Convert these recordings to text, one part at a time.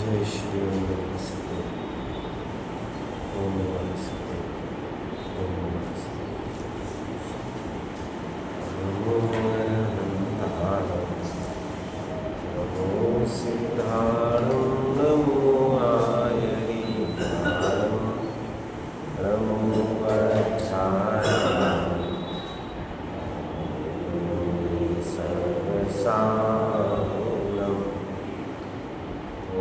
जय श्री ओम नमस्ते ओम नमस्ते ओम नमस्ते नमो अरहंताणं नमो सिद्धाणं नमो आयरीताणं नमो वरक्षाणां सर्वसाहुणम्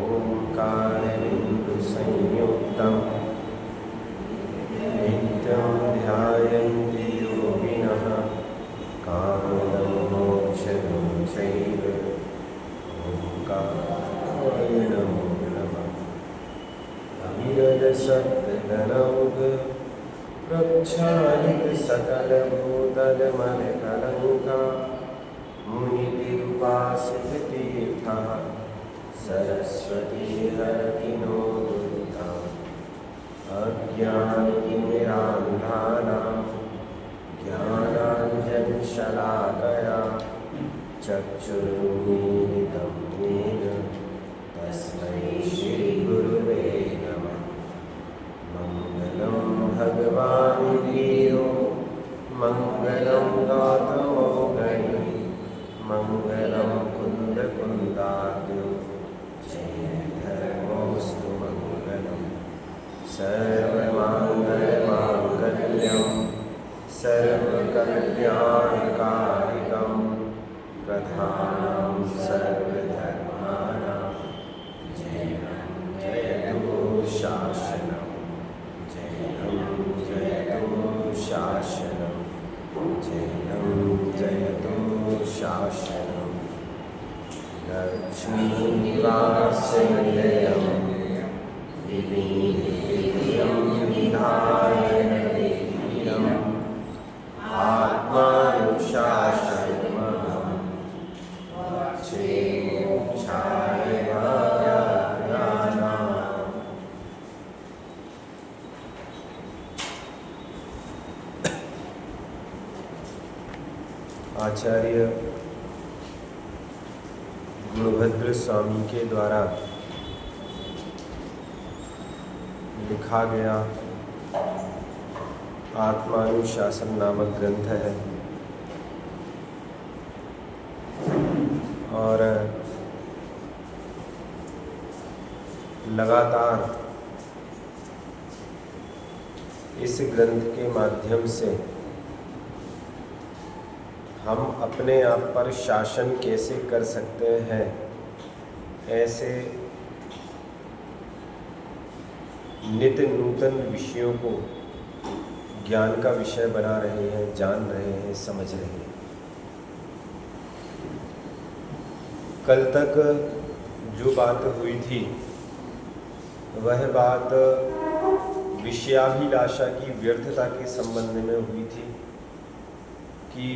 ओंकारबिंदुसंयुक्तं नित्यं ध्यायन्ति योगिनः कामदं मोक्षदं चैव ओंकाराय नमो नमः अविरतसद्गनौघ प्रक्षालितसकलभूतलमलकलङ्का मुनिभिरुपासिततीर्थः सरस्वती हरतिनो दुरिताम् अज्ञानतिमिरान्धानां ज्ञानाञ्जनशलाकया चक्षुरुन्मीलितं येन तस्मै श्रीगुरुवे नमः। मङ्गलं भगवान् वीरो मङ्गलं गौतमो गणी मङ्गलं कुन्दकुन्दाद्यो धर्मोऽस्तु मङ्गलं सर्वमाङ्गल्यमाङ्गल्यं सर्वकल्याणकारिकं प्रधानं सर्वधर्माणां जयं जयतु शासनं जयं जयतु शासनं जयं जयतु शासनं लक्ष्मीनिवासनिलयं विधिं विधायनवीरम् आत्मानुशासनमहं मोक्षाय मायायानाम्। आचार्य गुणभद्र स्वामी के द्वारा लिखा गया आत्मानुशासन नामक ग्रंथ है और लगातार इस ग्रंथ के माध्यम से हम अपने आप पर शासन कैसे कर सकते हैं, ऐसे नित्य नूतन विषयों को ज्ञान का विषय बना रहे हैं, जान रहे हैं, समझ रहे हैं। कल तक जो बात हुई थी वह बात विषयाभिलाषा की व्यर्थता के संबंध में हुई थी कि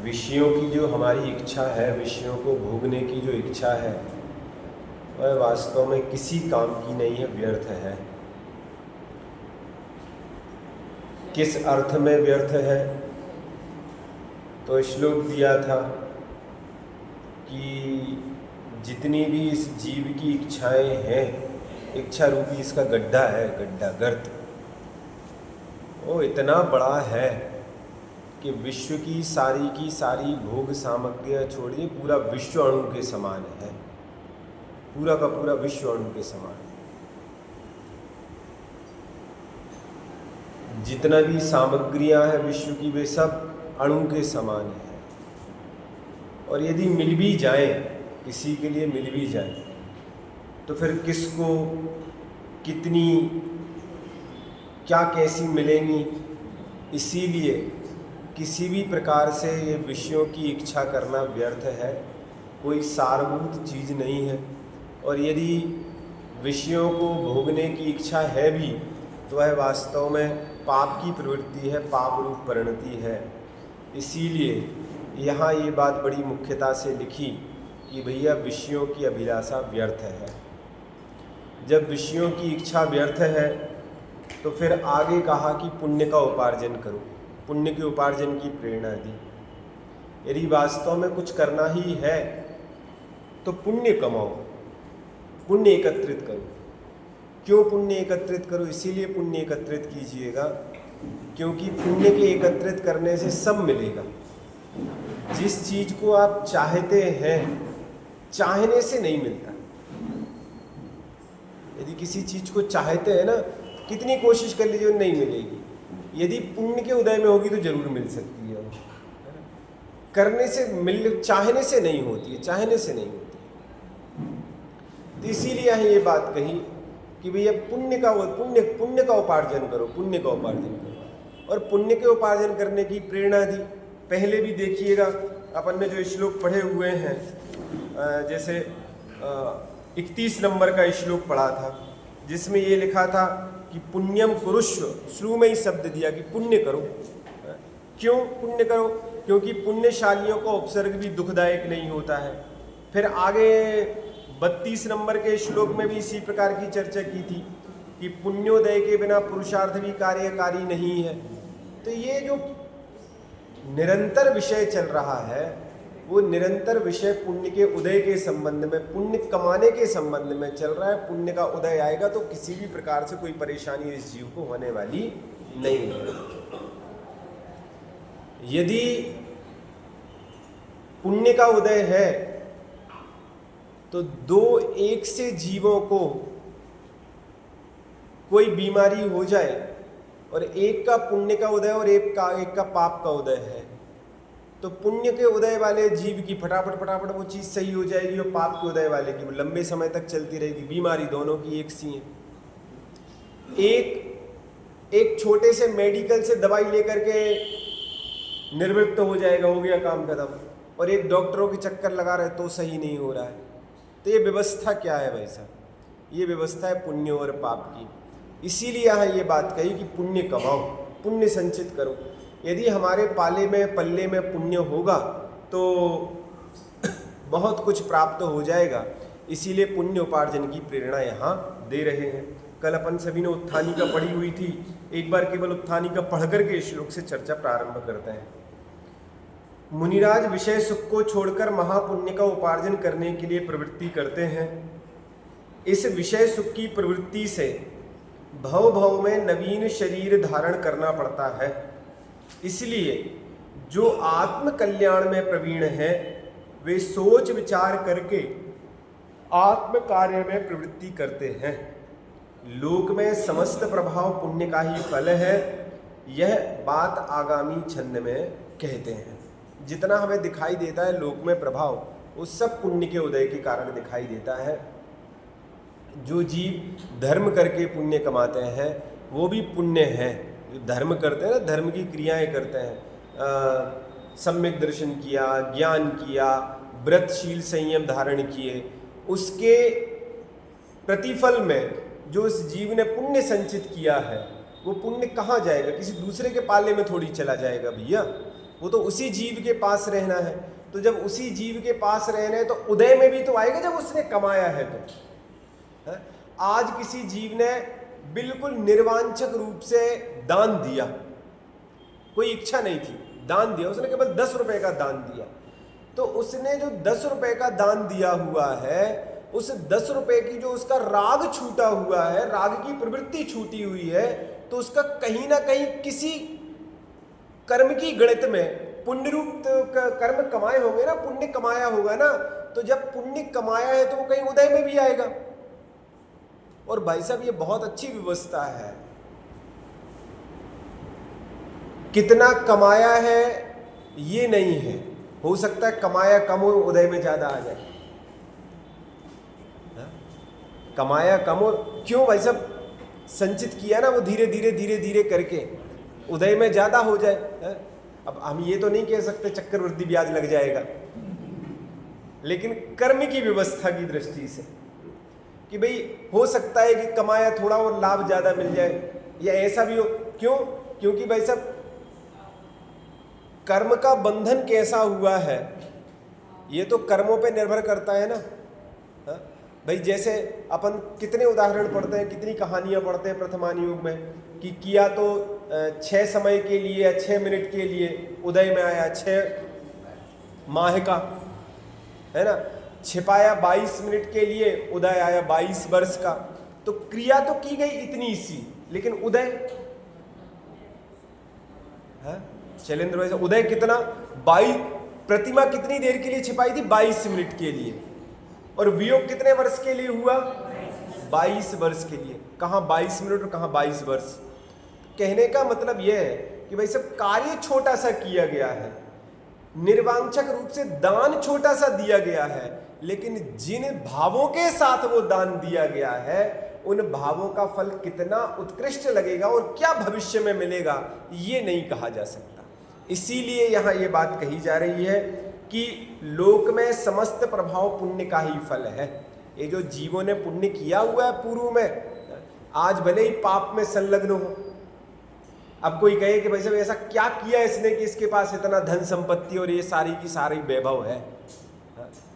विषयों की जो हमारी इच्छा है, विषयों को भोगने की जो इच्छा है, वह वास्तव में किसी काम की नहीं है, व्यर्थ है। किस अर्थ में व्यर्थ है? तो श्लोक दिया था कि जितनी भी इस जीव की इच्छाएं हैं, इच्छा रूपी इसका गड्ढा है, गड्ढा गर्त, वो इतना बड़ा है कि विश्व की सारी भोग सामग्रियाँ छोड़िए, पूरा विश्व अणु के समान है, पूरा का पूरा विश्व अणु के समान है। जितना भी सामग्रियाँ हैं विश्व की, वे सब अणु के समान है। और यदि मिल भी जाए, किसी के लिए मिल भी जाए, तो फिर किसको, कितनी, क्या, कैसी मिलेंगी। इसीलिए किसी भी प्रकार से ये विषयों की इच्छा करना व्यर्थ है, कोई सारभूत चीज़ नहीं है। और यदि विषयों को भोगने की इच्छा है भी, तो वह वास्तव में पाप की प्रवृत्ति है, पाप रूप परिणति है। इसीलिए यहाँ ये बात बड़ी मुख्यता से लिखी कि भैया विषयों की अभिलाषा व्यर्थ है। जब विषयों की इच्छा व्यर्थ है तो फिर आगे कहा कि पुण्य का उपार्जन करो, पुण्य के उपार्जन की प्रेरणा दी। यदि वास्तव में कुछ करना ही है तो पुण्य कमाओ, पुण्य एकत्रित करो। क्यों पुण्य एकत्रित करो? इसीलिए पुण्य एकत्रित कीजिएगा क्योंकि पुण्य के एकत्रित करने से सब मिलेगा। जिस चीज को आप चाहते हैं, चाहने से नहीं मिलता। यदि किसी चीज को चाहते हैं ना, कितनी कोशिश कर लीजिए नहीं मिलेगी। यदि पुण्य के उदय में होगी तो जरूर मिल सकती है। करने से मिल, चाहने से नहीं होती है, चाहने से नहीं होती है। तो इसीलिए यहाँ ये बात कही कि भैया पुण्य का उपार्जन करो, पुण्य का उपार्जन करो। और पुण्य के उपार्जन करने की प्रेरणा दी। पहले भी देखिएगा, अपन ने जो श्लोक पढ़े हुए हैं, जैसे 31 नंबर का श्लोक पढ़ा था, जिसमें ये लिखा था कि पुण्यम कुरुष्व, शुरू में ही शब्द दिया कि पुण्य करो। क्यों पुण्य करो? क्योंकि पुण्यशालियों का उपसर्ग भी दुखदायक नहीं होता है। फिर आगे 32 नंबर के श्लोक में भी इसी प्रकार की चर्चा की थी कि पुण्योदय के बिना पुरुषार्थ भी कार्यकारी नहीं है। तो ये जो निरंतर विषय चल रहा है, वो निरंतर विषय पुण्य के उदय के संबंध में, पुण्य कमाने के संबंध में चल रहा है। पुण्य का उदय आएगा तो किसी भी प्रकार से कोई परेशानी इस जीव को होने वाली नहीं है। यदि पुण्य का उदय है तो दो एक से जीवों को कोई बीमारी हो जाए और एक का पुण्य का उदय और एक का पाप का उदय है, तो पुण्य के उदय वाले जीव की फटाफट वो चीज सही हो जाएगी और पाप के उदय वाले की वो लंबे समय तक चलती रहेगी। बीमारी दोनों की एक सी है। एक छोटे से मेडिकल से दवाई लेकर के निर्वृत्त हो जाएगा, हो गया काम खत्म। और एक डॉक्टरों के चक्कर लगा रहे तो सही नहीं हो रहा है। तो ये व्यवस्था क्या है भाई साहब? ये व्यवस्था है पुण्य और पाप की। इसीलिए यहाँ ये बात कही कि पुण्य कमाओ, पुण्य संचित करो। यदि हमारे पल्ले में पुण्य होगा तो बहुत कुछ प्राप्त हो जाएगा। इसीलिए पुण्य उपार्जन की प्रेरणा यहाँ दे रहे हैं। कल अपन सभी ने उत्थानी का पढ़ी हुई थी। एक बार केवल उत्थानी का पढ़ करके श्लोक से चर्चा प्रारंभ करते हैं। मुनिराज विषय सुख को छोड़कर महापुण्य का उपार्जन करने के लिए प्रवृत्ति करते हैं। इस विषय सुख की प्रवृत्ति से भव में नवीन शरीर धारण करना पड़ता है। इसलिए जो आत्म कल्याण में प्रवीण है वे सोच विचार करके आत्म कार्य में प्रवृत्ति करते हैं। लोक में समस्त प्रभाव पुण्य का ही फल है, यह बात आगामी छंद में कहते हैं। जितना हमें दिखाई देता है लोक में प्रभाव, वो सब पुण्य के उदय के कारण दिखाई देता है। जो जीव धर्म करके पुण्य कमाते हैं वो भी पुण्य है। जो धर्म करते हैं ना, धर्म की क्रियाएं करते हैं, सम्यक दर्शन किया, ज्ञान किया, व्रतशील संयम धारण किए, उसके प्रतिफल में जो उस जीव ने पुण्य संचित किया है वो पुण्य कहाँ जाएगा? किसी दूसरे के पाले में थोड़ी चला जाएगा भैया। वो तो उसी जीव के पास रहना है। तो जब उसी जीव के पास रहना है तो उदय में भी तो आएगा जब उसने कमाया है। तो आज किसी जीव ने बिल्कुल निर्वांछक रूप से दान दिया, कोई इच्छा नहीं थी, दान दिया, उसने केवल 10 रुपए का दान दिया। तो उसने जो 10 रुपए का दान दिया हुआ है, उस 10 रुपए की जो उसका राग छूटा हुआ है, राग की प्रवृत्ति छूटी हुई है, तो उसका कहीं ना कहीं किसी कर्म की गणित में पुण्य रूप कर्म कमाए होंगे ना, पुण्य कमाया होगा ना। तो जब पुण्य कमाया है तो वो कहीं उदय में भी आएगा। और भाई साहब ये बहुत अच्छी व्यवस्था है। कितना कमाया है ये नहीं है, हो सकता है कमाया कम हो उदय में ज्यादा आ जाए। कमाया कम हो, क्यों भाई साहब? संचित किया ना वो धीरे धीरे करके उदय में ज्यादा हो जाए। अब हम ये तो नहीं कह सकते चक्रवृद्धि ब्याज लग जाएगा, लेकिन कर्म की व्यवस्था की दृष्टि से कि भाई हो सकता है कि कमाया थोड़ा और लाभ ज्यादा मिल जाए, या ऐसा भी हो। क्यों? क्योंकि भाई साहब कर्म का बंधन कैसा हुआ है ये तो कर्मों पे निर्भर करता है ना। भाई जैसे अपन कितने उदाहरण पढ़ते हैं, कितनी कहानियां पढ़ते हैं प्रथमान युग में कि किया तो 6 समय के लिए या 6 मिनट के लिए उदय में आया, 6 माह का, है ना। छिपाया 22 मिनट के लिए, उदय आया 22 वर्ष का। तो क्रिया तो की गई इतनी सी, लेकिन उदय है शैलेंद्र भाई, उदय कितना 22, प्रतिमा कितनी देर के लिए छिपाई थी? 22 मिनट के लिए। और वियोग कितने वर्ष के लिए हुआ? 22 वर्ष के लिए। कहाँ 22 मिनट और कहाँ 22 वर्ष? कहने का मतलब यह है कि भाई सब कार्य छोटा सा किया गया है, निर्वांछक रूप से दान छोटा सा दिया गया है, लेकिन जिन भावों के साथ वो दान दिया गया है उन भावों का फल कितना उत्कृष्ट लगेगा और क्या भविष्य में मिलेगा ये नहीं कहा जा सकता। इसीलिए यहाँ ये बात कही जा रही है कि लोक में समस्त प्रभाव पुण्य का ही फल है। ये जो जीवों ने पुण्य किया हुआ है पूर्व में, आज भले ही पाप में संलग्न हो। अब कोई कहे कि भाई साहब ऐसा क्या किया इसने कि इसके पास इतना धन संपत्ति और ये सारी की सारी वैभव है,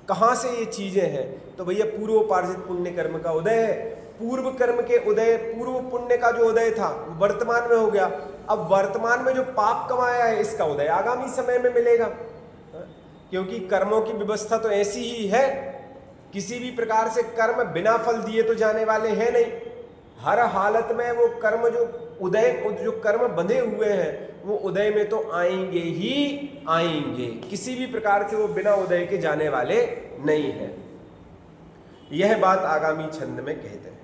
कहाँ से ये चीजें हैं? तो भैया पूर्वोपार्जित पुण्य कर्म का उदय है। पूर्व कर्म के उदय, पूर्व पुण्य का जो उदय था वो वर्तमान में हो गया। अब वर्तमान में जो पाप कमाया है इसका उदय आगामी समय में मिलेगा, क्योंकि कर्मों की व्यवस्था तो ऐसी ही है, किसी भी प्रकार से कर्म बिना फल दिए तो जाने वाले हैं नहीं। हर हालत में वो कर्म जो उदय, जो कर्म बंधे हुए हैं वो उदय में तो आएंगे ही आएंगे, किसी भी प्रकार से वो बिना उदय के जाने वाले नहीं है। यह बात आगामी छंद में कहते हैं।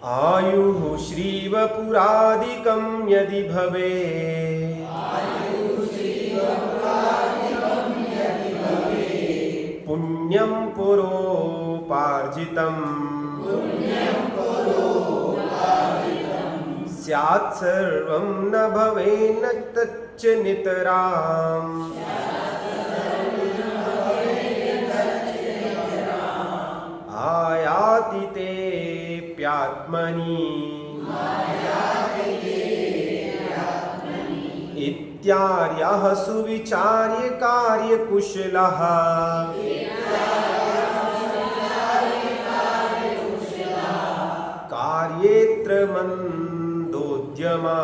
आयु श्रीव पुरादिकम यदि भवे, पुण्यम पुरोपार्जितम, स्यात् सर्वं न भवेन्न तच्च नितराम्। आयाति तेऽप्यात्मनि इत्यार्यः सुविचार्य कार्यकुशलः। कार्येत्र मन्दोद्यमा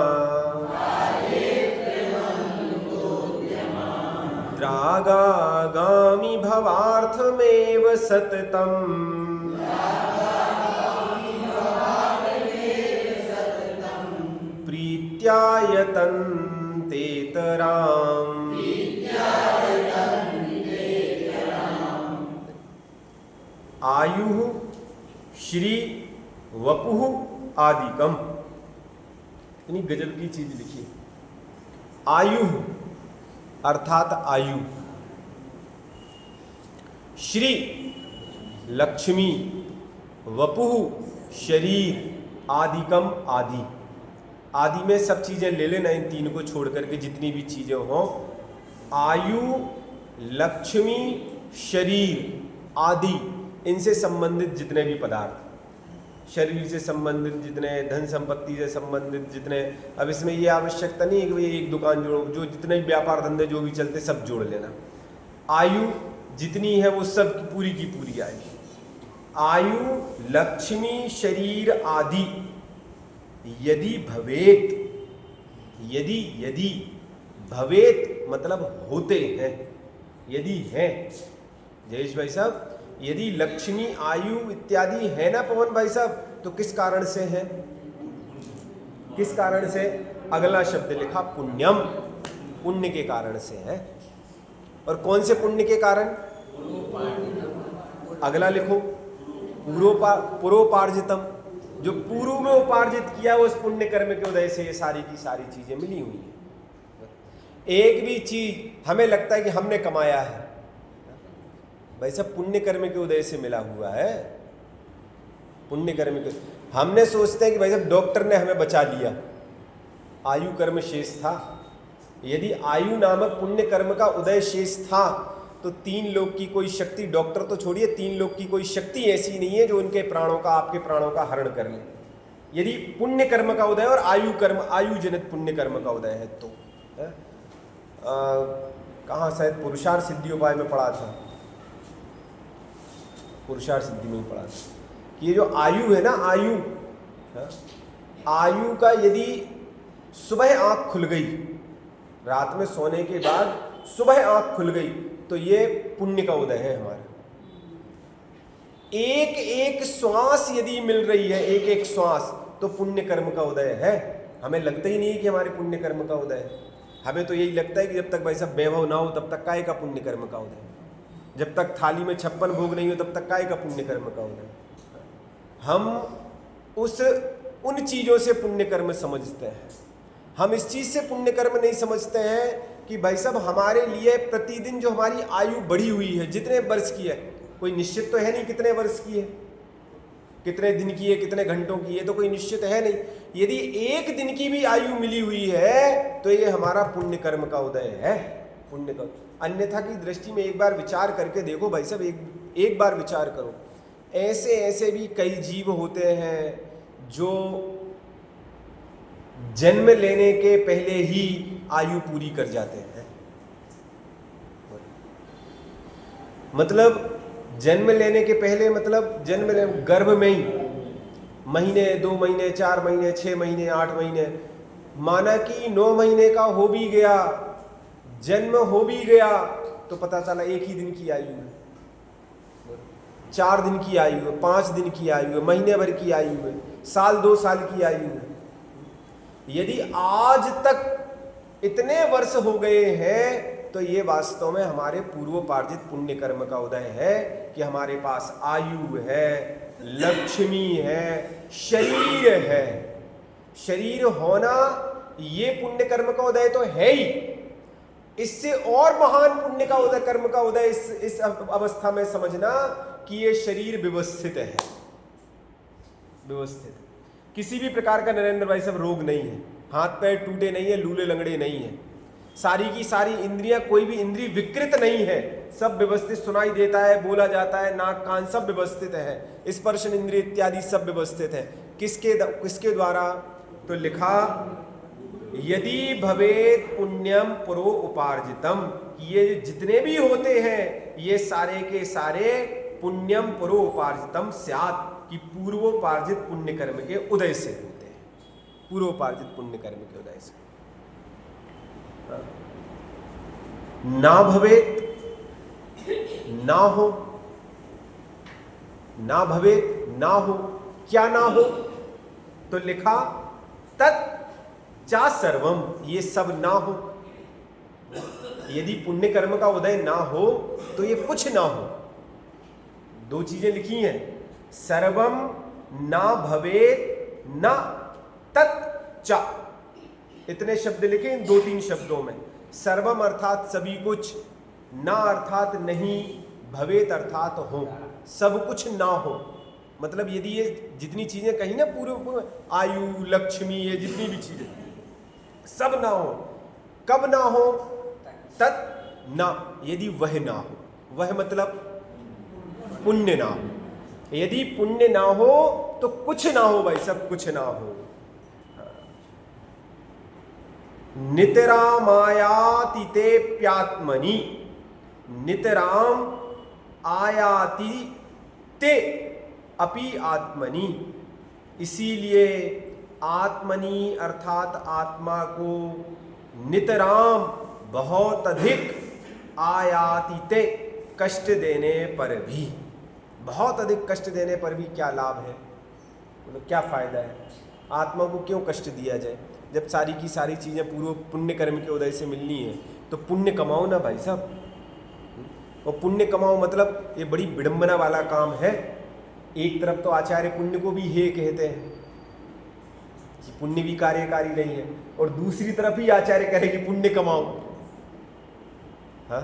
द्रागागामि भवार्थमेव सततम्। प्रीत्या यतन्तेतराम्। आयुः श्री वपुः आदिकम। इतनी गजब की चीज लिखी। आयु अर्थात आयु, श्री लक्ष्मी, वपुः शरीर, आदिकम आदि। आदि में सब चीजें ले लेना, इन तीन को छोड़ करके जितनी भी चीजें हों। आयु, लक्ष्मी, शरीर, आदि, इनसे संबंधित जितने भी पदार्थ, शरीर से संबंधित जितने, धन संपत्ति से संबंधित जितने। अब इसमें ये आवश्यकता नहीं है कि भाई एक दुकान जोड़ो, जो जितने व्यापार धंधे जो भी चलते सब जोड़ लेना। आयु जितनी है वो सब पूरी की पूरी आएगी। आयु, लक्ष्मी, शरीर, आदि। यदि भवेत, यदि यदि भवेत मतलब होते हैं, यदि हैं। जयेश भाई साहब, यदि लक्ष्मी, आयु इत्यादि है ना पवन भाई साहब, तो किस कारण से है? किस कारण से? अगला शब्द लिखा पुण्यम, पुण्य के कारण से है। और कौन से पुण्य के कारण? अगला लिखो पुरोपार्जितम, जो पूर्व में उपार्जित किया उस पुण्य कर्म के उदय से ये सारी की सारी चीजें मिली हुई हैं। एक भी चीज हमें लगता है कि हमने कमाया है, भाई सब पुण्य कर्म के उदय से मिला हुआ है। पुण्य कर्म के, हमने सोचते हैं कि भाई साहब डॉक्टर ने हमें बचा लिया, आयु कर्म शेष था। यदि आयु नामक पुण्य कर्म का उदय शेष था तो तीन लोक की कोई शक्ति, डॉक्टर तो छोड़िए, तीन लोक की कोई शक्ति ऐसी नहीं है जो उनके प्राणों का, आपके प्राणों का हरण कर ले। यदि पुण्य कर्म का उदय और आयु कर्म, आयु जनित पुण्य कर्म का उदय है तो कहाँ, शायद पुरुषार्थ सिद्धि उपाय में पढ़ा था, पुरुषार्थ सिद्धि में ही पढ़ा था कि ये जो आयु है ना, आयु, आयु का यदि सुबह आंख खुल गई, रात में सोने के बाद सुबह आंख खुल गई तो ये पुण्य का उदय है हमारा। एक एक श्वास यदि मिल रही है, एक एक श्वास, तो पुण्य कर्म का उदय है। हमें लगता ही नहीं है कि हमारे पुण्य कर्म का उदय है। हमें तो यही लगता है कि जब तक भाई साहब वैभव ना हो तब तक काय का पुण्य कर्म का उदय, जब तक थाली में 56 भोग नहीं हो तब तक काय का पुण्य कर्म का उदय। हम उन चीजों से पुण्य कर्म समझते हैं। हम इस चीज से पुण्य कर्म नहीं समझते हैं कि भाई साहब हमारे लिए प्रतिदिन जो हमारी आयु बढ़ी हुई है, जितने वर्ष की है, कोई निश्चित तो है नहीं कितने वर्ष की है, कितने दिन की है, कितने घंटों की है, तो कोई निश्चित है नहीं। यदि एक दिन की भी आयु मिली हुई है तो ये हमारा पुण्य कर्म का उदय है, पुण्य का। अन्यथा की दृष्टि में एक बार विचार करके देखो भाई साहब, एक बार विचार करो, ऐसे ऐसे भी कई जीव होते हैं जो जन्म लेने के पहले ही आयु पूरी कर जाते हैं। मतलब जन्म लेने के पहले, मतलब जन्म गर्भ में ही महीने, 2 महीने, 4 महीने, 6 महीने, 8 महीने, माना कि 9 महीने का हो भी गया, जन्म हो भी गया, तो पता चला 1 ही दिन की आयु है, 4 दिन की आयु है, 5 दिन की आयु है, महीने भर की आयु है, साल 2 साल की आयु है। यदि आज तक इतने वर्ष हो गए हैं तो ये वास्तव में हमारे पूर्वोपार्जित पुण्य कर्म का उदय है कि हमारे पास आयु है, लक्ष्मी है, शरीर है। शरीर होना ये पुण्य कर्म का उदय तो है ही, इससे और महान पुण्य का उदय, कर्म का उदय इस अवस्था में समझना कि ये शरीर व्यवस्थित है, व्यवस्थित। किसी भी प्रकार का नरेंद्र भाई सब रोग नहीं है, हाथ पैर टूटे नहीं है, लूले लंगड़े नहीं है, सारी की सारी इंद्रियां, कोई भी इंद्रिय विकृत नहीं है, सब व्यवस्थित सुनाई देता है, बोला जाता है, नाक कान सब व्यवस्थित है, स्पर्शन इंद्रिय इत्यादि सब व्यवस्थित है। किसके द्वारा? तो लिखा यदि भवेत पुण्यम पुरो उपार्जितम, ये जितने भी होते हैं ये सारे के सारे पुण्यम पुरो उपार्जितम स्यात्, कि पूर्वोपार्जित पुण्य कर्म के उदय से होते हैं, पूर्वोपार्जित पुण्य कर्म के उदय से। ना भवेत, ना हो, ना भवेत, ना हो, क्या ना हो? तो लिखा तत् चा सर्वम, ये सब ना हो। यदि पुण्य कर्म का उदय ना हो तो ये कुछ ना हो। 2 चीजें लिखी हैं, सर्वम ना भवेत ना तत् चा, इतने शब्द लिखे इन 2-3 शब्दों में। सर्वम अर्थात सभी कुछ, ना अर्थात नहीं, भवेत अर्थात हो, सब कुछ ना हो। मतलब यदि ये जितनी चीजें कही ना, पूर्व आयु, लक्ष्मी, ये जितनी भी चीजें सब ना हो, कब ना हो? तत् ना, यदि वह ना हो, वह मतलब पुण्य ना हो। यदि पुण्य ना हो तो कुछ ना हो भाई, सब कुछ ना हो। नितराम आयाति ते प्यात्मनि, नितराम आयाति ते अपि आत्मनि, इसीलिए आत्मनि अर्थात आत्मा को नितराम बहुत अधिक, आयाति ते कष्ट देने पर भी, बहुत अधिक कष्ट देने पर भी क्या लाभ है, मतलब क्या फायदा है? आत्मा को क्यों कष्ट दिया जाए जब सारी की सारी चीजें पूर्व पुण्य कर्म के उदय से मिलनी है? तो पुण्य कमाओ ना भाई साहब, और पुण्य कमाओ मतलब ये बड़ी विडंबना वाला काम है। एक तरफ तो आचार्य पुण्य को भी हे कहते हैं कि पुण्य भी कार्यकारी नहीं है, और दूसरी तरफ ही आचार्य कहे कि पुण्य कमाओ। हाँ,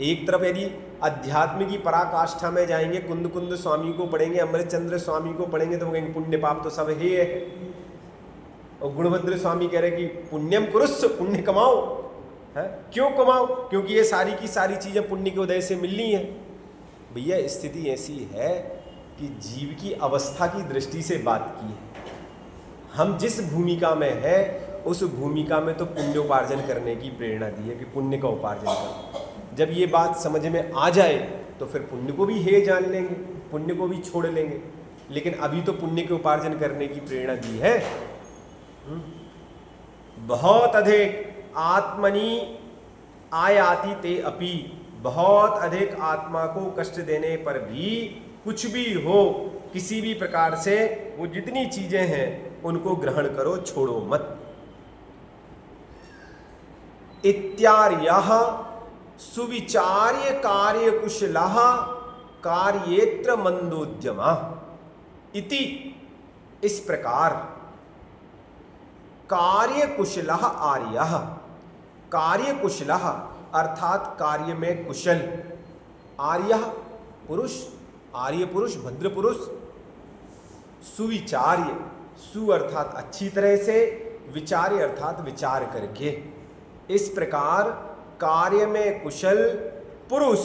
एक तरफ यदि अध्यात्म की पराकाष्ठा में जाएंगे, कुंद कुंद स्वामी को पढ़ेंगे, अमृतचंद्र स्वामी को पढ़ेंगे, तो वो कहेंगे पुण्य पाप तो सब है। और गुणभद्र स्वामी कह रहे कि पुण्यम कुरुस्स, पुण्य कमाओ। है क्यों कमाओ? क्योंकि ये सारी की सारी चीजें पुण्य के उदय से मिलनी है। भैया स्थिति ऐसी है कि जीव की अवस्था की दृष्टि से बात की है। हम जिस भूमिका में है उस भूमिका में तो पुण्योपार्जन करने की प्रेरणा दी है कि पुण्य का उपार्जन करो। जब ये बात समझ में आ जाए तो फिर पुण्य को भी हे जान लेंगे, पुण्य को भी छोड़ लेंगे, लेकिन अभी तो पुण्य के उपार्जन करने की प्रेरणा दी है। बहुत अधिक आत्मनि आयाति ते अपि, बहुत अधिक आत्मा को कष्ट देने पर भी कुछ भी हो, किसी भी प्रकार से वो जितनी चीजें हैं उनको ग्रहण करो, छोड़ो मत। इत्यार्यः सुविचार्य कार्य कुशलः कार्येत्र मंदोद्यमा इति, इस प्रकार कार्य कुशलः आर्यः, कार्य कुशलः अर्थात कार्य में कुशल, आर्यः पुरुष, आर्य पुरुष, भद्र पुरुष, सुविचार्य, सु अर्थात अच्छी तरह से, विचार्य अर्थात विचार करके, इस प्रकार कार्य में कुशल पुरुष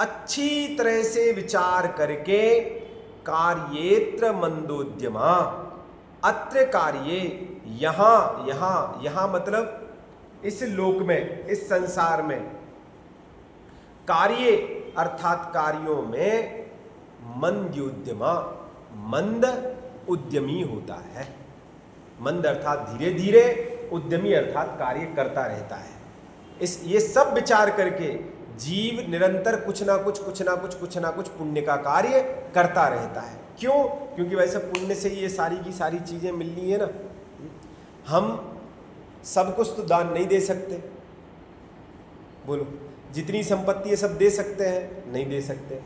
अच्छी तरह से विचार करके कार्येत्र मंदोद्यमा, अत्र कार्ये, यहां यहां यहां मतलब इस लोक में, इस संसार में, कार्य अर्थात कार्यों में मंद्योद्यमा, मंद उद्यमी होता है। मंद अर्थात धीरे धीरे, उद्यमी अर्थात कार्य करता रहता है। ये सब विचार करके जीव निरंतर कुछ ना कुछ पुण्य का कार्य करता रहता है। क्यों? क्योंकि वैसे पुण्य से ये सारी की सारी चीजें मिलनी है ना। हम सब कुछ तो दान नहीं दे सकते, बोलो, जितनी संपत्ति है सब दे सकते हैं? नहीं दे सकते।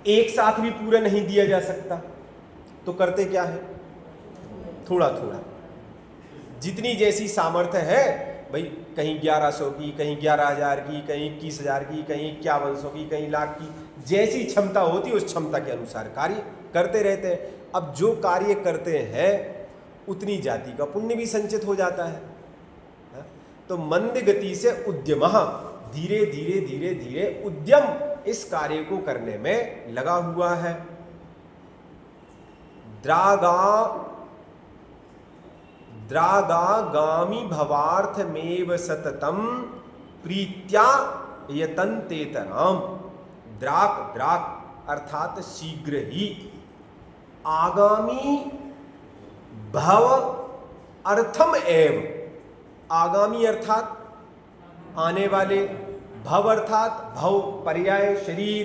एक साथ भी पूरा नहीं दिया जा सकता, तो करते क्या है? थोड़ा थोड़ा, जितनी जैसी सामर्थ्य है भाई, कहीं 1100 की, कहीं 11,000 की, कहीं 21,000 की, कहीं 5100 की, कहीं लाख की, जैसी क्षमता होती है उस क्षमता के अनुसार कार्य करते रहते हैं। अब जो कार्य करते हैं उतनी जाति का पुण्य भी संचित हो जाता है। तो मंद गति से उद्यम, धीरे धीरे धीरे धीरे उद्यम इस कार्य को करने में लगा हुआ है। द्रागागामी भवार्थमेव सततम प्रीत्या यतन्तेतराम। द्राक, द्राक अर्थात शीघ्र ही, आगामी भव अर्थम एव, आगामी अर्थात आने वाले, भव अर्थात भव पर्याय शरीर,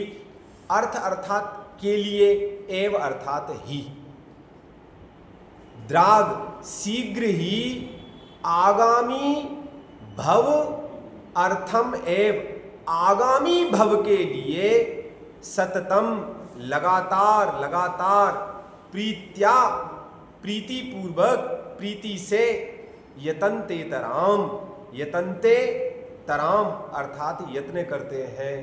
अर्थ अर्थात के लिए, एव अर्थात ही। द्राग शीघ्र ही, आगामी भव अर्थम एव, आगामी भव के लिए, सततम लगातार लगातार, प्रीत्या प्रीति पूर्वक, प्रीति से, यतन्ते तराम, यतन्ते तराम अर्थात यत्न करते हैं,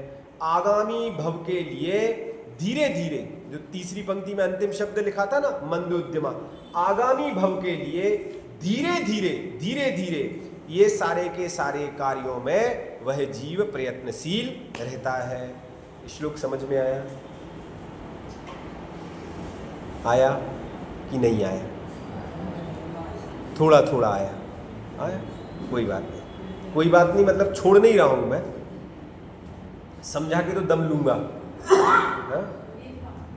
आगामी भव के लिए धीरे धीरे। जो तीसरी पंक्ति में अंतिम शब्द लिखा था ना, मंदोद्यमा, आगामी भव के लिए धीरे धीरे धीरे धीरे ये सारे के सारे कार्यों में वह जीव प्रयत्नशील रहता है। श्लोक समझ में आया? आया कि नहीं आया? थोड़ा थोड़ा आया? आया? कोई बात नहीं, कोई बात नहीं, मतलब छोड़ नहीं रहा हूं मैं, समझा के तो दम लूंगा।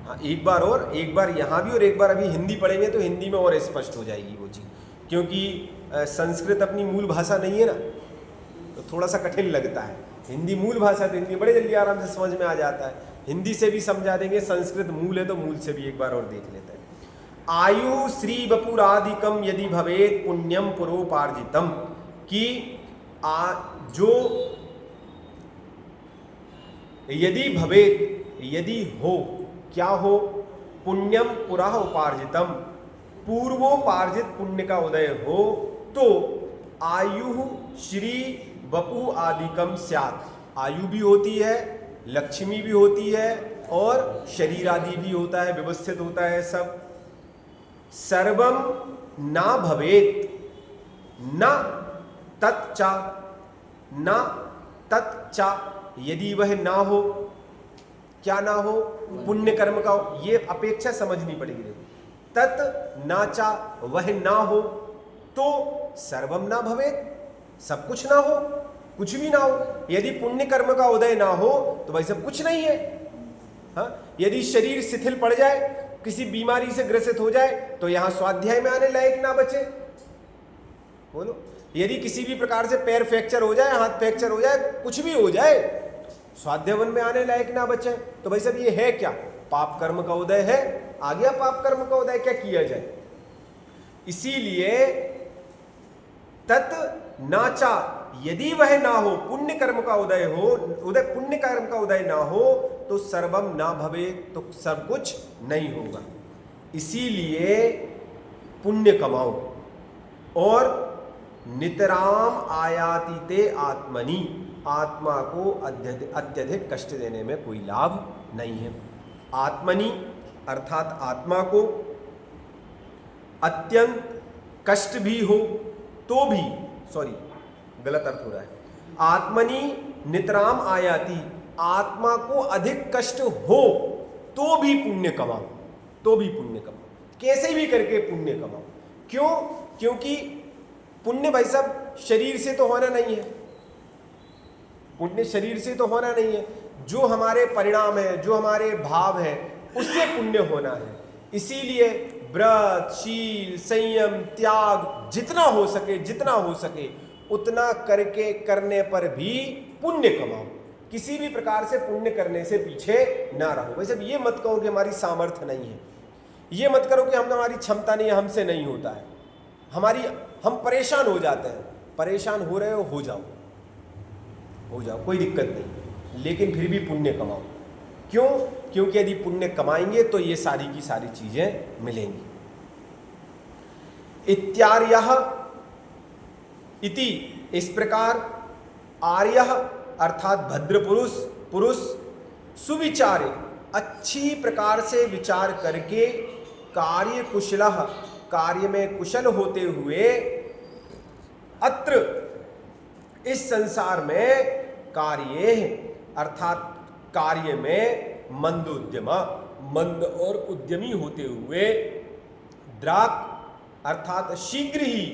हाँ, एक बार और, एक बार यहाँ भी और एक बार अभी हिंदी पढ़ेंगे तो हिंदी में और स्पष्ट हो जाएगी वो चीज़, क्योंकि संस्कृत अपनी मूल भाषा नहीं है ना, तो थोड़ा सा कठिन लगता है। हिंदी मूल भाषा तो हिंदी बड़े जल्दी आराम से समझ में आ जाता है, हिंदी से भी समझा देंगे, संस्कृत मूल है तो मूल से भी एक बार और देख लेते हैं। आयु श्री वपुरादिकम यदि भवेत पुण्यम पुरोपार्जितम, कि जो यदि भवेत, यदि हो, क्या हो? पुण्यम पुरा उपार्जितम, पूर्वोपार्जित पुण्य का उदय हो, तो आयु श्री वपु आदिकम स्यात्, आयु भी होती है, लक्ष्मी भी होती है और शरीर आदि भी होता है, व्यवस्थित होता है सब। सर्वम ना भवेत, न तच्चा, न तच्चा, यदि वह ना हो, क्या ना हो? पुण्य कर्म का हो, ये अपेक्षा समझनी पड़ेगी। तत् नाचा, वह ना हो, तो सर्वम ना भवेत, सब कुछ ना हो, कुछ भी ना हो। यदि पुण्य कर्म का उदय ना हो तो भाई सब कुछ नहीं है। हाँ, यदि शरीर शिथिल पड़ जाए, किसी बीमारी से ग्रसित हो जाए, तो यहां स्वाध्याय में आने लायक ना बचे, बोलो। यदि किसी भी प्रकार से पैर फ्रैक्चर हो जाए, हाथ फ्रैक्चर हो जाए, कुछ भी हो जाए, स्वाध्याय वन में आने लायक ना बचे तो भाई साहब ये है क्या? पाप कर्म का उदय है, आ गया पाप कर्म का उदय, क्या किया जाए? इसीलिए तत् नाचा, यदि वह ना हो, पुण्य कर्म का उदय हो, पुण्य कर्म का उदय ना हो तो सर्वम ना भवे, तो सब कुछ नहीं होगा। इसीलिए पुण्य कमाओ और नितराम आयातिते आत्मनि, आत्मा को अत्यधिक कष्ट देने में कोई लाभ नहीं है। आत्मनि अर्थात आत्मा को अत्यंत कष्ट भी हो तो भी, सॉरी गलत अर्थ हो रहा है, आत्मनि नितराम आयाति, आत्मा को अधिक कष्ट हो तो भी पुण्य कमाओ, तो भी पुण्य कमाओ, कैसे भी करके पुण्य कमाओ। क्यों? क्योंकि पुण्य भाई साहब शरीर से तो होना नहीं है, पुण्य शरीर से तो होना नहीं है, जो हमारे परिणाम है, जो हमारे भाव है, उससे पुण्य होना है। इसीलिए व्रत, शील, संयम, त्याग जितना हो सके उतना करने पर भी पुण्य कमाओ। किसी भी प्रकार से पुण्य करने से पीछे ना रहो। वैसे ये मत कहो कि हमारी सामर्थ्य नहीं है, ये मत करो कि हमारी क्षमता नहीं है, हमसे नहीं होता है, हम परेशान हो जाते हैं। परेशान हो रहे हो जाओ, कोई दिक्कत नहीं, लेकिन फिर भी पुण्य कमाओ। क्यों? क्योंकि यदि पुण्य कमाएंगे तो ये सारी की सारी चीजें मिलेंगी। इत्यार्यः इति, इस प्रकार, आर्यः अर्थात भद्र पुरुष सुविचारे, अच्छी प्रकार से विचार करके, कार्य कुशलः, कार्य में कुशल होते हुए, अत्र इस संसार में, कार्ये अर्थात कार्य में, मंदोद्यमा, मंद और उद्यमी होते हुए, द्राक अर्थात शीघ्र ही,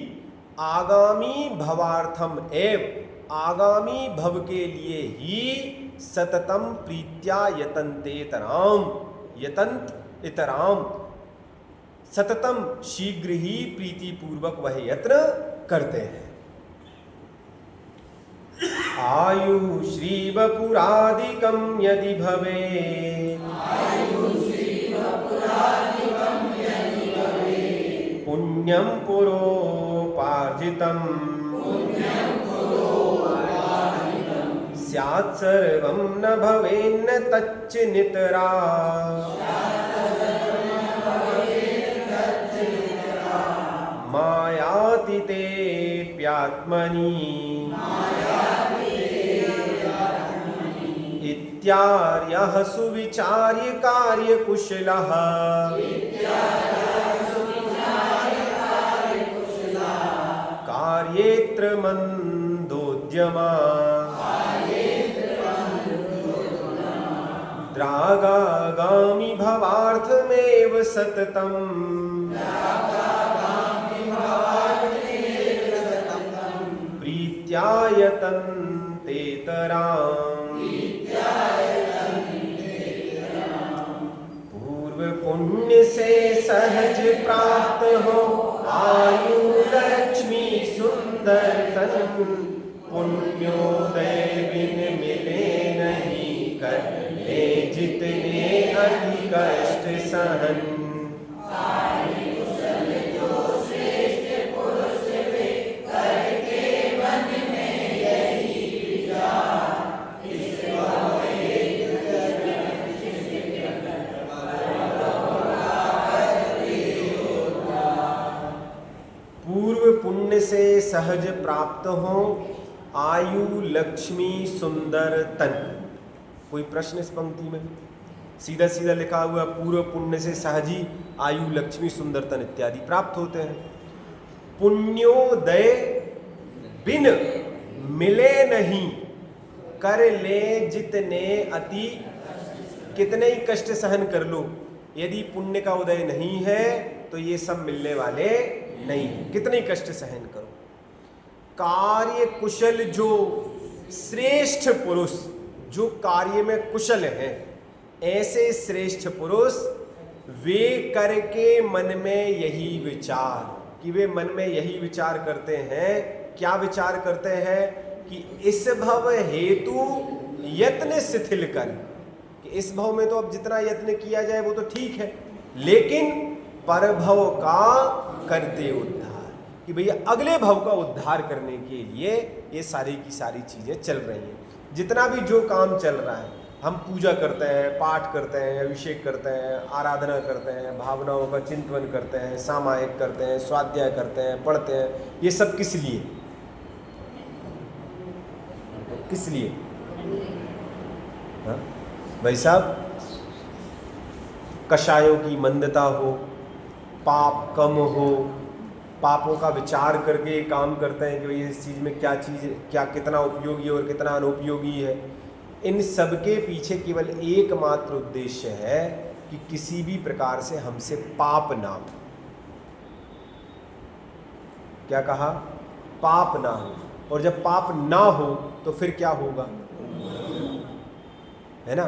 आगामी भवार्थम एव, आगामी भव के लिए ही, सततम प्रीत्या यतंत इतराम, सततम शीघ्र ही प्रीति पूर्वक वह यत्न करते हैं। आयु श्रीवपुरादिकं यदि भवेत्, पुण्यं पुरोपार्जितं, स्यात् सर्वं न भवेन्न तच्च नितरा, मायातीते प्यात्मनि, इत्यार्यः सुविचार्य कार्य कुशलः, कार्येत्र मंदोद्यमा, द्रागागामि भवार्थमेव सततम्, प्रीत्या यतन्तेतराम्, पूर्व पुण्य से सहज प्राप्त हो, आयु लक्ष्मी सुंदर तन, पुण्योदय बिन मिले नहीं, कर ले जितने अति कष्ट सहन, पुण्य से सहज प्राप्त हो, आयु लक्ष्मी सुंदर तन। कोई प्रश्न इस पंक्ति में? सीधा सीधा लिखा हुआ, पूर्व पुण्य से सहज ही आयु लक्ष्मी सुंदर तन इत्यादि प्राप्त होते हैं। पुण्योदय बिन मिले नहीं, कर ले जितने अति, कितने ही कष्ट सहन कर लो, यदि पुण्य का उदय नहीं है तो ये सब मिलने वाले नहीं है, कितने कष्ट सहन करो। कार्य कुशल, जो श्रेष्ठ पुरुष, जो कार्य में कुशल हैं, ऐसे श्रेष्ठ पुरुष वे करके मन में यही विचार, कि वे मन में यही विचार करते हैं। क्या विचार करते हैं? कि इस भव हेतु यत्न शिथिल कर, कि इस भव में तो अब जितना यत्न किया जाए वो तो ठीक है, लेकिन परभव का करते उद्धार, कि भैया अगले भव का उद्धार करने के लिए ये सारी की सारी चीजें चल रही हैं। जितना भी जो काम चल रहा है, हम पूजा करते हैं, पाठ करते हैं, अभिषेक करते हैं, आराधना करते हैं, भावनाओं का चिंतन करते हैं, सामायिक करते हैं, स्वाध्याय करते हैं, पढ़ते हैं, ये सब किस लिए? किस लिए? हाँ भाई साहब, कषायों की मंदता हो, पाप कम हो, पापों का विचार करके काम करते हैं कि भाई इस चीज़ में क्या चीज़, क्या कितना उपयोगी और कितना अनुपयोगी है। इन सब के पीछे केवल एकमात्र उद्देश्य है कि किसी भी प्रकार से हमसे पाप ना हो। क्या कहा? पाप ना हो। और जब पाप ना हो तो फिर क्या होगा? है ना,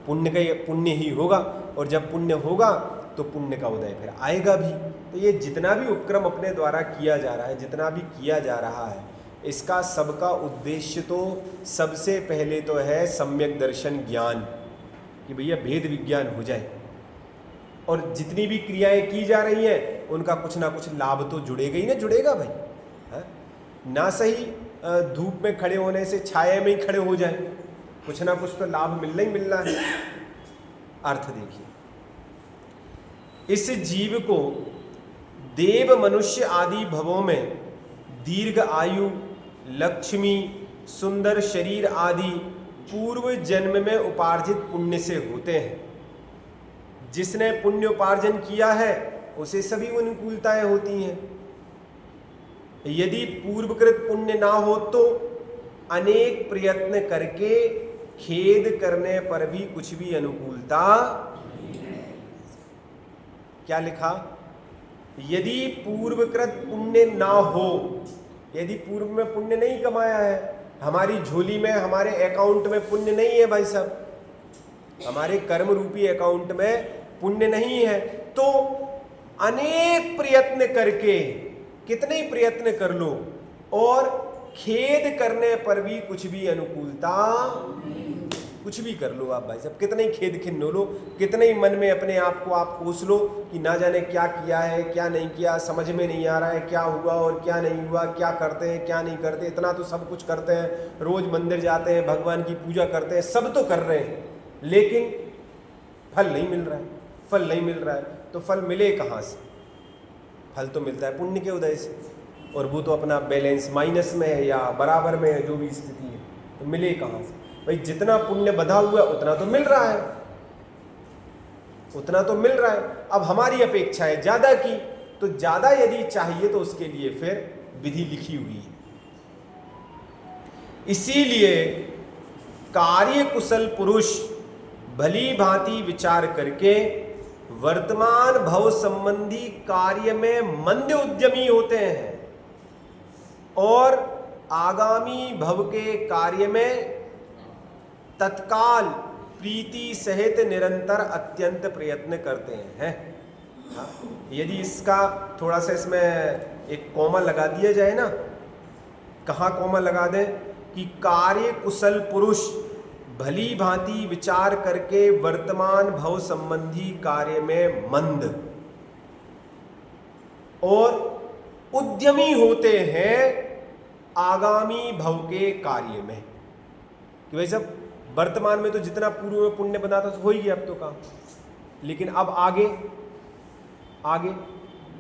पुण्य का पुण्य ही होगा, और जब पुण्य होगा तो पुण्य का उदय फिर आएगा भी। तो ये जितना भी उपक्रम अपने द्वारा किया जा रहा है, जितना भी किया जा रहा है, इसका सबका उद्देश्य तो सबसे पहले तो है सम्यक दर्शन ज्ञान, कि भैया भेद विज्ञान हो जाए, और जितनी भी क्रियाएं की जा रही हैं उनका कुछ ना कुछ लाभ तो जुड़ेगा ही ना, जुड़ेगा भाई। है ना, सही धूप में खड़े होने से छाया में ही खड़े हो जाए, कुछ ना कुछ तो लाभ मिलना ही मिलना है। अर्थ देखिए, इस जीव को देव मनुष्य आदि भवों में दीर्घ आयु, लक्ष्मी, सुंदर शरीर आदि पूर्व जन्म में उपार्जित पुण्य से होते हैं। जिसने पुण्य उपार्जन किया है उसे सभी अनुकूलताएं होती हैं। यदि पूर्वकृत पुण्य ना हो तो अनेक प्रयत्न करके खेद करने पर भी कुछ भी अनुकूलता। क्या लिखा? यदि पूर्वकृत पुण्य ना हो, यदि पूर्व में पुण्य नहीं कमाया है, हमारी झोली में, हमारे अकाउंट में पुण्य नहीं है भाई साहब, हमारे कर्म रूपी अकाउंट में पुण्य नहीं है, तो अनेक प्रयत्न करके, कितने ही प्रयत्न कर लो, और खेद करने पर भी कुछ भी अनुकूलता, कुछ भी कर लो आप भाई साहब, कितने ही खेद खिन्न हो लो, कितने ही मन में अपने आप को आप कोस लो कि ना जाने क्या किया है, क्या नहीं किया, समझ में नहीं आ रहा है क्या हुआ और क्या नहीं हुआ, क्या करते हैं क्या नहीं करते। इतना तो सब कुछ करते हैं, रोज मंदिर जाते हैं, भगवान की पूजा करते हैं, सब तो कर रहे हैं, लेकिन फल नहीं मिल रहा है, फल नहीं मिल रहा है। तो फल मिले कहाँ से? फल तो मिलता है पुण्य के उदय से, और वो तो अपना बैलेंस माइनस में है या बराबर में है, जो भी स्थिति है, तो मिले कहाँ से भाई? जितना पुण्य बधा हुआ उतना तो मिल रहा है, उतना तो मिल रहा है। अब हमारी अपेक्षा है ज्यादा की, तो ज्यादा यदि चाहिए तो उसके लिए फिर विधि लिखी हुई है। इसीलिए कार्य कुशल पुरुष भली भांति विचार करके वर्तमान भव संबंधी कार्य में मंद उद्यमी होते हैं, और आगामी भव के कार्य में तत्काल प्रीति सहित निरंतर अत्यंत प्रयत्न करते हैं। हाँ? यदि इसका थोड़ा सा इसमें एक कॉमा लगा दिया जाए ना, कहाँ कॉमा लगा दें कि कार्य कुशल पुरुष भली भांति विचार करके वर्तमान भव संबंधी कार्य में मंद और उद्यमी होते हैं आगामी भव के कार्य में। कि भाई साहब वर्तमान में तो जितना पूर्व में पुण्य बना था हो ही गया अब तो काम, लेकिन अब आगे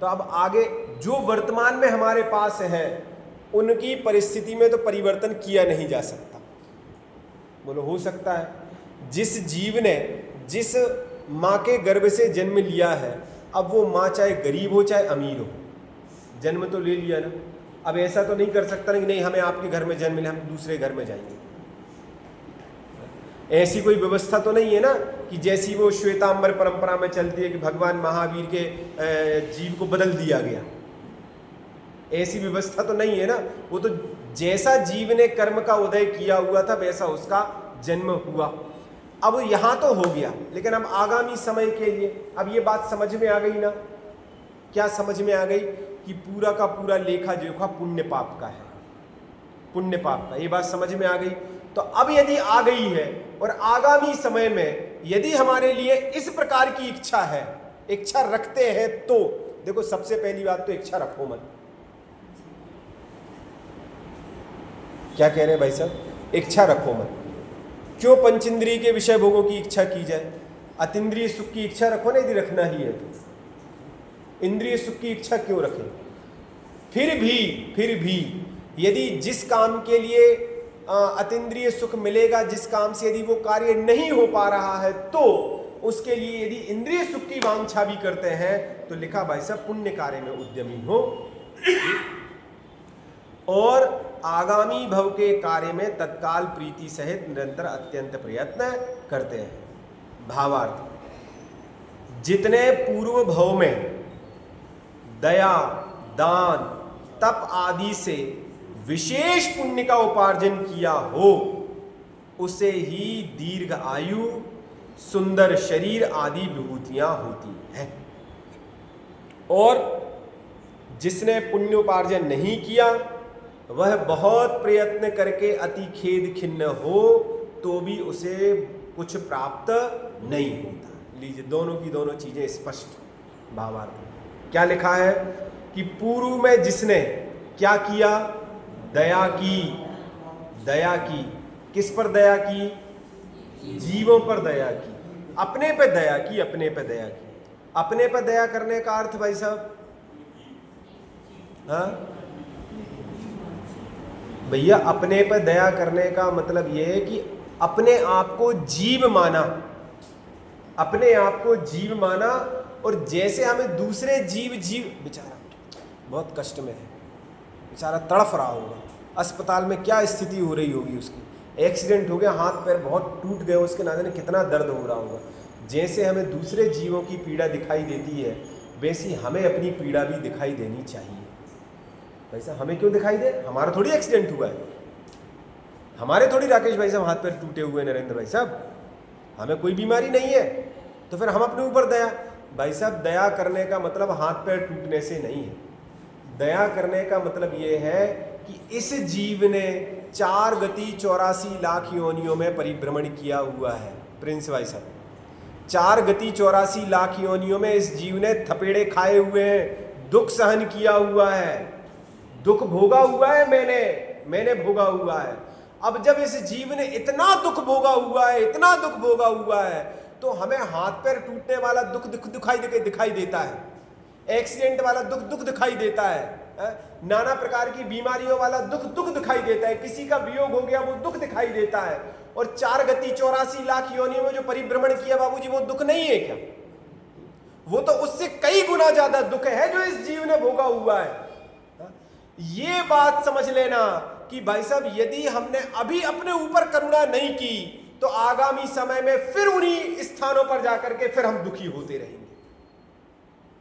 तो अब आगे जो वर्तमान में हमारे पास है उनकी परिस्थिति में तो परिवर्तन किया नहीं जा सकता। बोलो हो सकता है? जिस जीव ने जिस माँ के गर्भ से जन्म लिया है, अब वो माँ चाहे गरीब हो चाहे अमीर हो, जन्म तो ले लिया ना। अब ऐसा तो नहीं कर सकता नहीं, नहीं हमें आपके घर में जन्म मिला, हम दूसरे घर में जाएंगे। ऐसी कोई व्यवस्था तो नहीं है ना कि जैसी वो श्वेतांबर परंपरा में चलती है कि भगवान महावीर के जीव को बदल दिया गया। ऐसी व्यवस्था तो नहीं है ना। वो तो जैसा जीव ने कर्म का उदय किया हुआ था वैसा उसका जन्म हुआ। अब यहाँ तो हो गया, लेकिन अब आगामी समय के लिए अब ये बात समझ में आ गई ना। क्या समझ में आ गई? कि पूरा का पूरा लेखा जोखा पुण्य पाप का है, पुण्य पाप का। ये बात समझ में आ गई तो अब यदि आ गई है और आगामी समय में यदि हमारे लिए इस प्रकार की इच्छा है, इच्छा रखते हैं, तो देखो सबसे पहली बात तो इच्छा रखो मत। क्या कह रहे हैं भाई साहब? इच्छा रखो मत। क्यों पंचेंद्रिय के विषय भोगों की इच्छा की जाए? अतीन्द्रिय सुख की इच्छा रखो ना, यदि रखना ही है तो। इंद्रिय सुख की इच्छा क्यों रखें? फिर भी यदि जिस काम के लिए अतीन्द्रिय सुख मिलेगा, जिस काम से यदि वो कार्य नहीं हो पा रहा है, तो उसके लिए यदि इंद्रिय सुख की वांछा भी करते हैं, तो लिखा भाई साहब पुण्य कार्य में उद्यमी हो और आगामी भव के कार्य में तत्काल प्रीति सहित निरंतर अत्यंत प्रयत्न करते हैं। भावार्थ, जितने पूर्व भव में दया, दान, तप आदि से विशेष पुण्य का उपार्जन किया हो, उसे ही दीर्घ आयु, सुंदर शरीर आदि विभूतियां होती हैं। और जिसने पुण्य उपार्जन नहीं किया, वह बहुत प्रयत्न करके अति खेद खिन्न हो तो भी उसे कुछ प्राप्त नहीं होता। लीजिए, दोनों की दोनों चीजें स्पष्ट। भावार्थ क्या लिखा है कि पूर्व में जिसने क्या किया? दया की। दया की किस पर दया की? जीवों पर दया की, अपने पे दया की, अपने पे दया की। अपने पे दया करने का अर्थ भाई साहब, हाँ भैया, अपने पे दया करने का मतलब यह है कि अपने आप को जीव माना, अपने आप को जीव माना। और जैसे हमें दूसरे जीव बेचारा बहुत कष्ट में है, बेचारा तड़फ रहा होगा, अस्पताल में क्या स्थिति हो रही होगी उसकी, एक्सीडेंट हो गया, हाथ पैर बहुत टूट गए, उसके ना जाने कितना दर्द हो रहा होगा। जैसे हमें दूसरे जीवों की पीड़ा दिखाई देती है, वैसी हमें अपनी पीड़ा भी दिखाई देनी चाहिए। वैसा हमें क्यों दिखाई दे? हमारा थोड़ी एक्सीडेंट हुआ है, हमारे थोड़ी राकेश भाई साहब हाथ पैर टूटे हुए, नरेंद्र भाई साहब, हमें कोई बीमारी नहीं है, तो फिर हम अपने ऊपर दया। भाई साहब, दया करने का मतलब हाथ पैर टूटने से नहीं है। दया करने का मतलब ये है कि इस जीव ने 4 गति 84 लाख योनियों में परिभ्रमण किया हुआ है। प्रिंस भाई साहब, 4 गति 84 लाख योनियों में इस जीव ने थपेड़े खाए हुए हैं, दुख सहन किया हुआ है, दुख भोगा हुआ है, मैंने भोगा हुआ है। अब जब इस जीव ने इतना दुख भोगा हुआ है, इतना दुख भोगा हुआ है, तो हमें हाथ पैर टूटने वाला दुख दिखाई देता है, एक्सीडेंट वाला दुख दिखाई देता है, नाना प्रकार की बीमारियों वाला दुख दिखाई देता है, किसी का वियोग हो गया वो दुख दिखाई देता है। और 4 गति 84 लाख योनियों में जो परिभ्रमण किया बाबूजी, वो दुख नहीं है क्या? वो तो उससे कई गुना ज्यादा दुख है जो इस जीव ने भोगा हुआ है। ये बात समझ लेना कि भाई साहब, यदि हमने अभी अपने ऊपर करुणा नहीं की, तो आगामी समय में फिर उन्हीं स्थानों पर जाकर के फिर हम दुखी होते रहेंगे,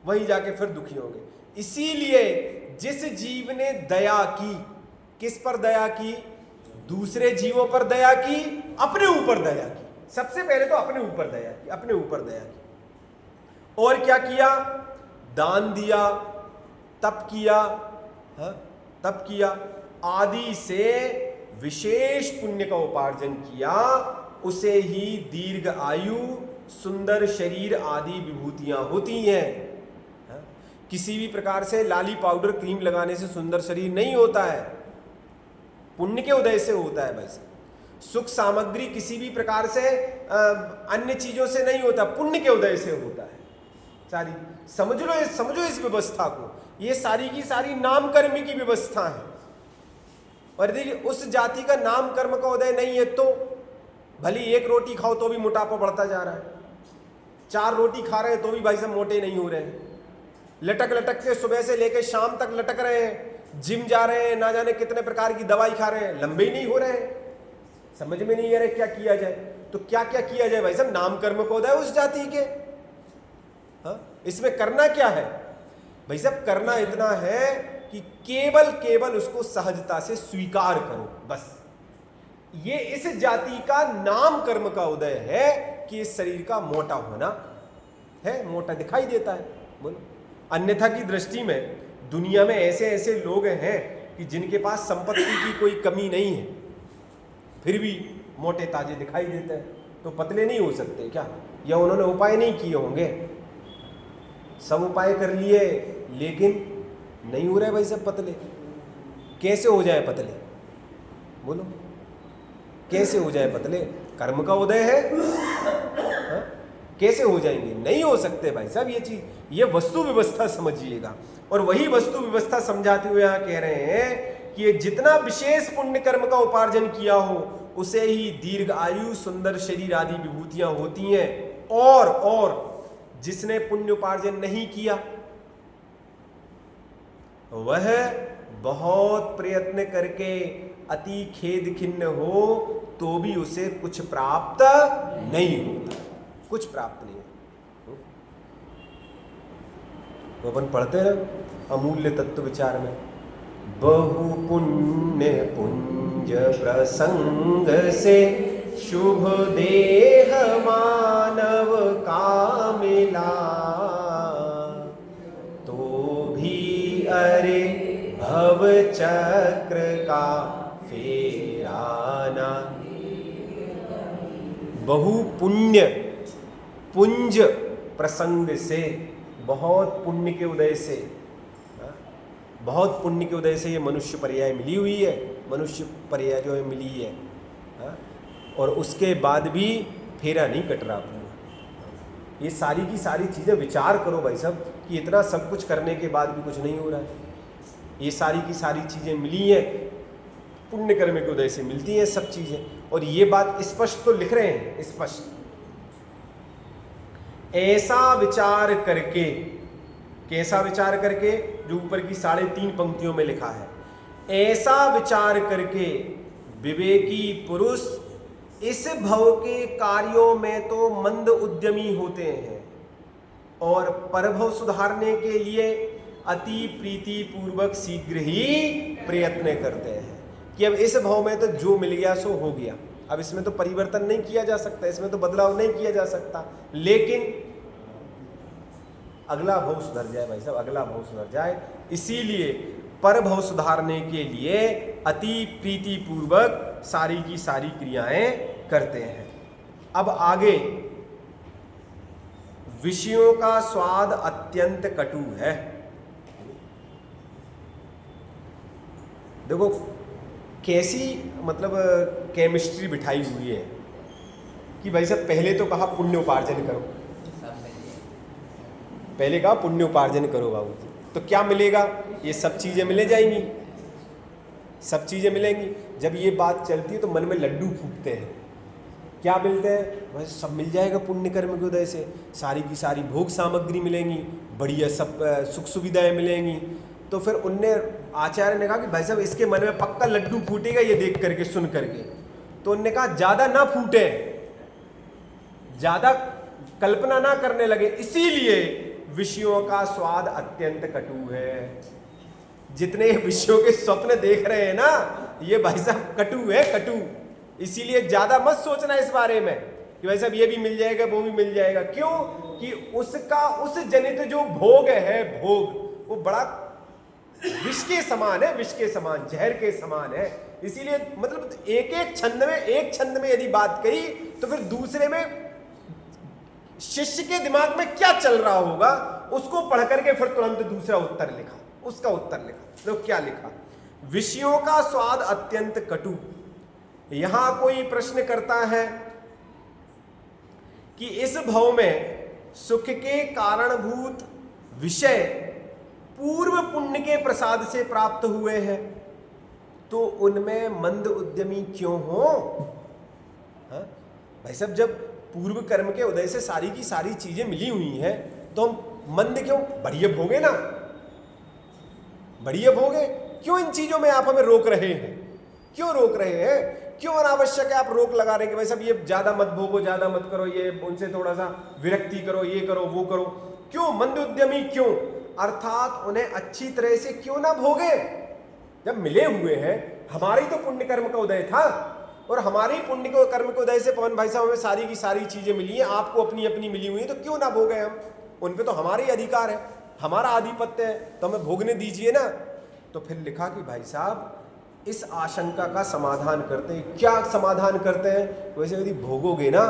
वहीं जाके फिर दुखी होंगे। इसीलिए जिस जीव ने दया की, किस पर दया की? दूसरे जीवों पर दया की, अपने ऊपर दया की। सबसे पहले तो अपने ऊपर दया की, अपने ऊपर दया की। और क्या किया? दान दिया, तप किया, तप किया आदि से विशेष पुण्य का उपार्जन किया, उसे ही दीर्घ आयु, सुंदर शरीर आदि विभूतियां होती हैं। किसी भी प्रकार से लाली पाउडर क्रीम लगाने से सुंदर शरीर नहीं होता है, पुण्य के उदय से होता है। बस सुख सामग्री किसी भी प्रकार से अन्य चीजों से नहीं होता, पुण्य के उदय से होता है। सारी समझो इस व्यवस्था को, ये सारी की सारी नाम कर्म की व्यवस्था है। और यदि उस जाति का नाम कर्म का उदय नहीं है, तो भली 1 रोटी खाओ तो भी मोटापा बढ़ता जा रहा है, 4 रोटी खा रहे हैं तो भी भाई साहब मोटे नहीं हो रहे हैं, लटक के सुबह से लेकर शाम तक लटक रहे हैं, जिम जा रहे हैं, ना जाने कितने प्रकार की दवाई खा रहे हैं, लंबे ही नहीं हो रहे हैं। समझ में नहीं आ रहा क्या किया जाए। तो क्या क्या किया जाए भाई साहब? नाम कर्म को उदय उस जाति के। इसमें करना क्या है भाई साहब? करना इतना है कि केवल उसको सहजता से स्वीकार करो, बस। ये इस जाति का नाम कर्म का उदय है कि इस शरीर का मोटा होना है, मोटा दिखाई देता है। बोलो, अन्यथा की दृष्टि में दुनिया में ऐसे लोग हैं कि जिनके पास संपत्ति की कोई कमी नहीं है, फिर भी मोटे ताजे दिखाई देते हैं, तो पतले नहीं हो सकते क्या? या उन्होंने उपाय नहीं किए होंगे? सब उपाय कर लिए लेकिन नहीं हो रहे भाई सब पतले। कैसे हो जाए पतले? बोलो, कैसे हो जाए पतले? कर्म का उदय है, हा? कैसे हो जाएंगे? नहीं हो सकते भाई साहब। ये चीज, ये वस्तु व्यवस्था समझिएगा। और वही वस्तु व्यवस्था समझाते हुए यहाँ कह रहे हैं कि ये जितना विशेष पुण्य कर्म का उपार्जन किया हो उसे ही दीर्घ आयु, सुंदर शरीर आदि विभूतियां होती हैं। और जिसने पुण्य उपार्जन नहीं किया वह बहुत प्रयत्न करके अति खेद खिन्न हो तो भी उसे कुछ प्राप्त नहीं होता, कुछ प्राप्त नहीं है। तो अपन पढ़ते हैं अमूल्य तत्व विचार में, बहु पुण्य पुंज प्रसंग से शुभ देह मानव का मिला, तो भी अरे भव चक्र का फेराना। बहु पुण्य पुंज प्रसंग से, बहुत पुण्य के उदय से, बहुत पुण्य के उदय से ये मनुष्य पर्याय मिली हुई है, मनुष्य पर्याय जो है मिली है, और उसके बाद भी फेरा नहीं कट रहा अपना। ये सारी की सारी चीज़ें विचार करो भाई साहब कि इतना सब कुछ करने के बाद भी कुछ नहीं हो रहा है। ये सारी की सारी चीज़ें मिली हैं, पुण्य कर्म के उदय से मिलती हैं सब चीज़ें। और ये बात स्पष्ट तो लिख रहे हैं, स्पष्ट ऐसा विचार करके, कैसा विचार करके, जो ऊपर की 3.5 पंक्तियों में लिखा है, ऐसा विचार करके विवेकी पुरुष इस भव के कार्यों में तो मंद उद्यमी होते हैं और परभव सुधारने के लिए अति प्रीति पूर्वक शीघ्र ही प्रयत्न करते हैं कि अब इस भव में तो जो मिल गया सो हो गया, अब इसमें तो परिवर्तन नहीं किया जा सकता, इसमें तो बदलाव नहीं किया जा सकता, लेकिन अगला भव सुधर जाए भाई साहब, अगला भव सुधर जाए। इसीलिए पर भव सुधारने के लिए अति प्रीति पूर्वक सारी की सारी क्रियाएं करते हैं। अब आगे, विषयों का स्वाद अत्यंत कटु है। देखो कैसी मतलब केमिस्ट्री बिठाई हुई है कि भाई साहब पहले तो कहा पुण्य उपार्जन करो, पहले कहा पुण्य उपार्जन करो बाबू, तो क्या मिलेगा? ये सब चीजें मिले जाएंगी, सब चीजें मिलेंगी। जब ये बात चलती है तो मन में लड्डू फूटते हैं, क्या मिलते हैं? भाई सब मिल जाएगा पुण्य कर्म के उदय से, सारी की सारी भोग सामग्री मिलेंगी, बढ़िया सब सुख सुविधाएं मिलेंगी। तो फिर उनने, आचार्य ने कहा कि भाई साहब इसके मन में पक्का लड्डू फूटेगा ये देख करके, सुन करके। तो उनने कहा ज्यादा ना फूटे, ज्यादा कल्पना ना करने लगे, इसीलिए विषयों का स्वाद अत्यंत कटु है। जितने विषयों के स्वप्न देख रहे हैं ना, ये भाई साहब कटु है, कटु। इसीलिए ज्यादा मत सोचना इस बारे में कि भाई साहब ये भी मिल जाएगा वो भी मिल जाएगा। क्यों? कि उसका उस जनित जो भोग है, भोग वो बड़ा विष के समान है, विष के समान, जहर के समान है। इसीलिए मतलब एक छंद में यदि बात कही तो फिर दूसरे में शिष्य के दिमाग में क्या चल रहा होगा उसको पढ़ करके फिर तुरंत दूसरा उत्तर लिखा, उसका उत्तर लिखा। तो क्या लिखा? विषयों का स्वाद अत्यंत कटु। यहां कोई प्रश्न करता है कि इस भव में सुख के कारणभूत विषय पूर्व पुण्य के प्रसाद से प्राप्त हुए हैं, तो उनमें मंद उद्यमी क्यों हो? भाई साहब जब पूर्व कर्म के उदय से सारी की सारी चीजें मिली हुई हैं तो हम मंद क्यों? बढ़िया भोगे ना, बढ़िया भोगे। क्यों इन चीजों में आप हमें रोक रहे हैं? क्यों रोक रहे हैं? क्यों अनावश्यक है आप रोक लगा रहे हैं कि भाई साहब ये ज्यादा मत भोगो, ज्यादा मत करो, ये उनसे थोड़ा सा विरक्ति करो, ये करो वो करो? क्यों मंद उद्यमी क्यों? अर्थात उन्हें अच्छी तरह से क्यों ना भोगे? जब मिले हुए हैं, हमारी तो पुण्य कर्म का उदय था और हमारी पुण्य को कर्म के उदय से पवन भाई साहब हमें सारी की सारी चीजें मिली हैं, आपको अपनी अपनी मिली हुई है, तो क्यों ना भोगे हम? उन पे तो हमारे अधिकार है, हमारा आधिपत्य है, तो हमें भोगने दीजिए ना। तो फिर लिखा कि भाई साहब इस आशंका का समाधान करते हैं। क्या समाधान करते हैं? वैसे यदि भोगोगे ना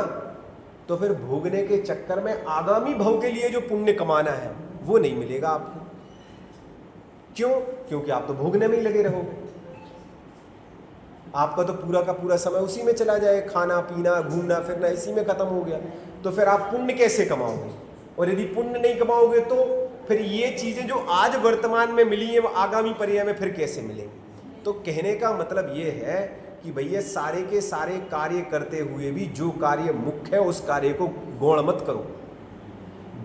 तो फिर भोगने के चक्कर में आगामी भव के लिए जो पुण्य कमाना है वो नहीं मिलेगा आपको। क्यों? क्योंकि आप तो भोगने में ही लगे रहोगे। आपका तो पूरा का पूरा समय उसी में चला जाए, खाना पीना घूमना फिरना इसी में खत्म हो गया। तो फिर आप पुण्य कैसे कमाओगे? और यदि पुण्य नहीं कमाओगे तो फिर ये चीजें जो आज वर्तमान में मिली है वो आगामी पर्याय में फिर कैसे मिलेंगी? तो कहने का मतलब ये है कि भैया सारे के सारे कार्य करते हुए भी जो कार्य मुख्य है उस कार्य को गौण मत करो,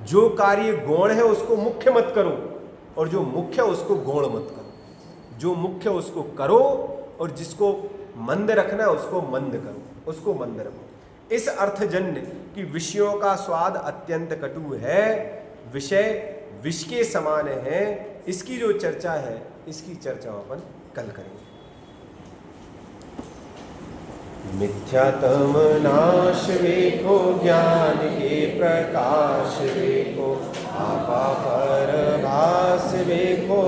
जो कार्य गौण है उसको मुख्य मत करो, और जो मुख्य उसको गौण मत करो। जो मुख्य उसको करो और जिसको मंद रखना है उसको मंद करो, उसको मंद रखो। इस अर्थजन्य कि विषयों का स्वाद अत्यंत कटु है, विषय विष के समान है, इसकी जो चर्चा है इसकी चर्चा अपन कल करेंगे। मिथ्यातम नाश देखो, ज्ञान के प्रकाश देखो, आपा पर भास देखो।